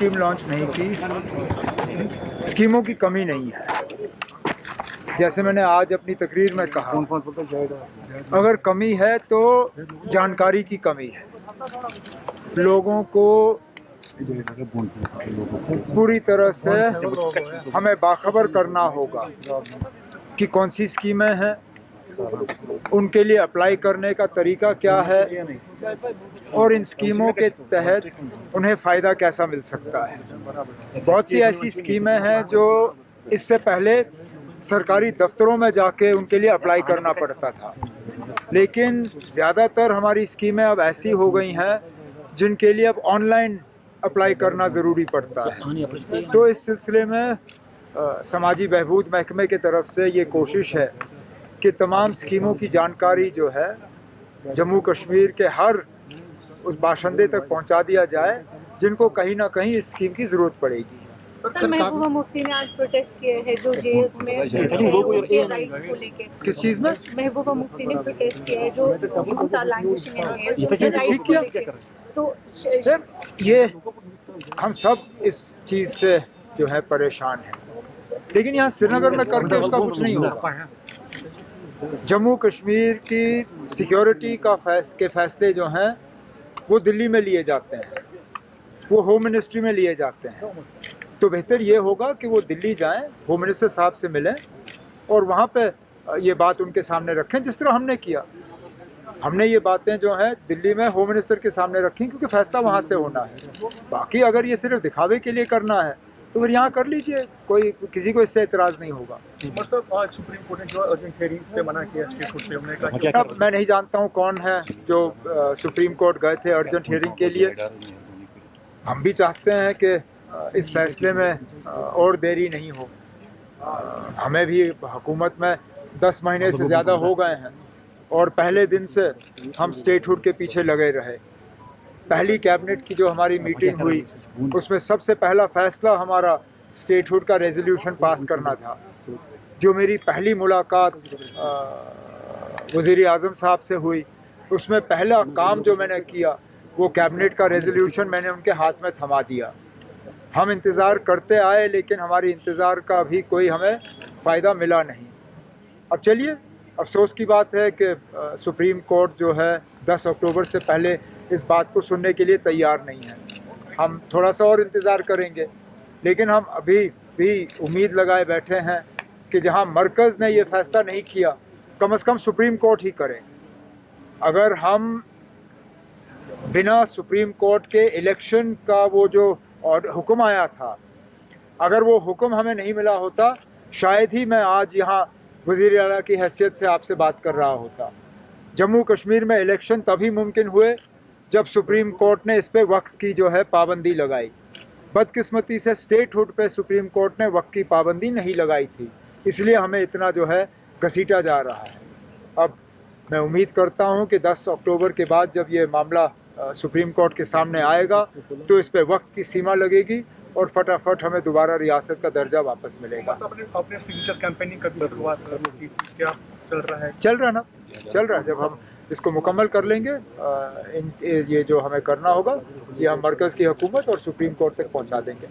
Scheme launch नहीं की, स्कीमों की कमी नहीं है। जैसे मैंने आज अपनी तकरीर में कहा, अगर कमी है तो जानकारी की कमी है। लोगों को पूरी तरह से हमें बाखबर करना होगा कि कौन सी स्कीमें हैं, उनके लिए अप्लाई करने का तरीका क्या है और इन स्कीमों के तहत उन्हें फ़ायदा कैसा मिल सकता है। बहुत सी ऐसी स्कीमें हैं जो इससे पहले सरकारी दफ्तरों में जाके उनके लिए अप्लाई करना पड़ता था, लेकिन ज़्यादातर हमारी स्कीमें अब ऐसी हो गई हैं जिनके लिए अब ऑनलाइन अप्लाई करना ज़रूरी पड़ता है। तो इस सिलसिले में समाजी बहबूद महकमे की तरफ से ये कोशिश है कि तमाम स्कीमों की जानकारी जो है जम्मू कश्मीर के हर उस बाशिंदे तक पहुंचा दिया जाए जिनको कहीं ना कहीं इस स्कीम की ज़रूरत पड़ेगी। सर, महबूबा मुफ्ती ने आज प्रोटेस्ट किए हैं जो जेल्स में उनके राइट्स को लेके। किस चीज़ में? महबूबा मुफ्ती ने प्रोटेस्ट किया है जो लैंग्वेज में ठीक किया। तो ये हम सब इस चीज़ से जो है परेशान हैं, लेकिन यहाँ श्रीनगर में करके उसका कुछ नहीं होगा। जम्मू कश्मीर की सिक्योरिटी के फैसले जो हैं वो दिल्ली में लिए जाते हैं, वो होम मिनिस्ट्री में लिए जाते हैं। तो बेहतर ये होगा कि वो दिल्ली जाएं, होम मिनिस्टर साहब से मिलें और वहाँ पे ये बात उनके सामने रखें, जिस तरह हमने किया। हमने ये बातें जो हैं दिल्ली में होम मिनिस्टर के सामने रखी क्योंकि फैसला वहाँ से होना है। बाकी अगर ये सिर्फ दिखावे के लिए करना है तो फिर यहाँ कर लीजिए, कोई किसी को इससे एतराज़ नहीं होगा। मतलब आज सुप्रीम कोर्ट ने जो अर्जेंट हियरिंग से मना किया स्टेट कोर्ट से, हमने कहा अब मैं नहीं जानता हूँ कौन है जो सुप्रीम कोर्ट गए थे अर्जेंट हियरिंग के लिए। हम भी चाहते हैं कि इस फैसले में और देरी नहीं हो। हमें भी हुकूमत में 10 महीने से ज़्यादा हो गए हैं और पहले दिन से हम स्टेटहुड के पीछे लगे रहे। पहली कैबिनेट की जो हमारी मीटिंग हुई उसमें सबसे पहला फैसला हमारा स्टेटहुड का रेजोल्यूशन पास करना था। जो मेरी पहली मुलाकात वज़ीर आज़म साहब से हुई उसमें पहला काम जो मैंने किया वो कैबिनेट का रेजोल्यूशन मैंने उनके हाथ में थमा दिया। हम इंतज़ार करते आए लेकिन हमारी इंतज़ार का भी कोई हमें फ़ायदा मिला नहीं। अब चलिए, अफसोस की बात है कि सुप्रीम कोर्ट जो है 10 अक्टूबर से पहले इस बात को सुनने के लिए तैयार नहीं है। हम थोड़ा सा और इंतज़ार करेंगे, लेकिन हम अभी भी उम्मीद लगाए बैठे हैं कि जहां मरकज़ ने ये फ़ैसला नहीं किया, कम से कम सुप्रीम कोर्ट ही करे। अगर हम बिना सुप्रीम कोर्ट के इलेक्शन का वो जो और हुक्म आया था, अगर वो हुक्म हमें नहीं मिला होता शायद ही मैं आज यहाँ वज़ीर आला की हैसियत से आपसे बात कर रहा होता। जम्मू कश्मीर में इलेक्शन तभी मुमकिन हुए जब सुप्रीम कोर्ट ने इस पे वक्त की जो है पाबंदी लगाई। बदकिस्मती से स्टेटहुड पे सुप्रीम कोर्ट ने वक्त की पाबंदी नहीं लगाई थी, इसलिए हमें इतना जो है घसीटा जा रहा है। अब मैं उम्मीद करता हूँ कि 10 अक्टूबर के बाद जब ये मामला सुप्रीम कोर्ट के सामने आएगा तो इस पे वक्त की सीमा लगेगी और फटाफट हमें दोबारा रियासत का दर्जा वापस मिलेगा। अपने सिग्नेचर कैंपेनिंग का भी शुरुआत की, क्या चल रहा है? चल रहा ना, चल रहा है। जब हम इसको मुकम्मल कर लेंगे ये जो हमें करना होगा ये हम मरकज़ की हुकूमत और सुप्रीम कोर्ट तक पहुंचा देंगे।